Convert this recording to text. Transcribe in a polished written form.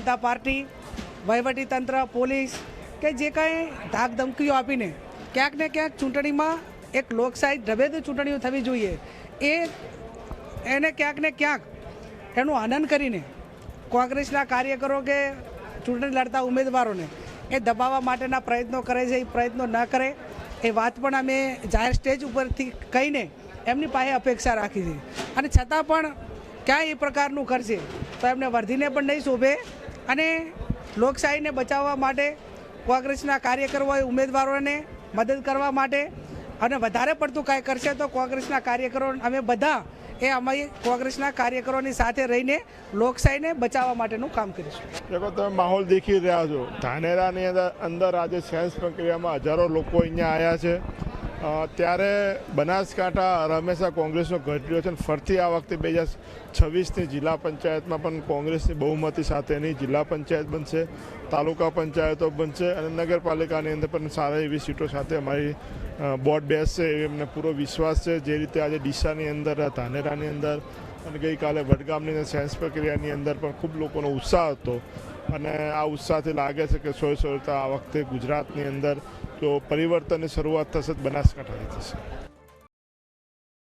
જનતા party, વહીવટીતંત્ર, police કે જે કાંઈ ધાક ધમકીઓ આપીને ક્યાંક ને ક્યાંક ચૂંટણીમાં એક લોકશાહી ઢબે ચૂંટણીઓ થવી જોઈએ એને ક્યાંક ને ક્યાંક એનું હનન કરીને કોંગ્રેસના કાર્યકરો કે ચૂંટણી લડતા ઉમેદવારોને એ દબાવવા માટેના પ્રયત્નો કરે છે. એ પ્રયત્નો ન કરે એ વાત પણ અમે જાહેર સ્ટેજ ઉપરથી કહીને એમની પાસે અપેક્ષા રાખી છે. અને છતાં પણ ક્યાંય એ પ્રકારનું કરશે તો એમને વર્ધીને પણ નહીં શોભે. અને લોકશાહીને બચાવવા માટે કોંગ્રેસના કાર્યકરોએ ઉમેદવારોને મદદ કરવા માટે અને વધારે પડતું કાંઈ કરશે તો કોંગ્રેસના કાર્યકરો અમે બધા અમારી કોંગ્રેસના કાર્યકરોની સાથે રહીને લોકશાહીને બચાવવા માટેનું કામ કરીશું. દેખો, તમે માહોલ દેખી રહ્યા છો. ધાનેરાની અંદર આજે સેન્સ પ્રક્રિયામાં હજારો લોકો અહીંયા આવ્યા છે. ત્યારે બનાસકાંઠા હંમેશા કોંગ્રેસનો ઘટ્યો છે અને ફરીથી આ વખતે 2026ની જિલ્લા પંચાયતમાં પણ કોંગ્રેસની બહુમતી સાથેની જિલ્લા પંચાયત બનશે, તાલુકા પંચાયતો બનશે અને નગરપાલિકાની અંદર પણ સારી એવી સીટો સાથે અમારી બોર્ડ બેસશે એવો એમને પૂરો વિશ્વાસ છે. જે રીતે આજે ડીસાની અંદર, ધાનેરાની અંદર અને ગઈકાલે વડગામની અંદર સેન્સ પ્રક્રિયાની અંદર પણ ખૂબ લોકોનો ઉત્સાહ હતો અને આ ઉત્સાહથી લાગે છે કે 100% આ વખતે ગુજરાતની અંદર જો પરિવર્તનની શરૂઆત થશે બનાસકાંઠાથી થશે.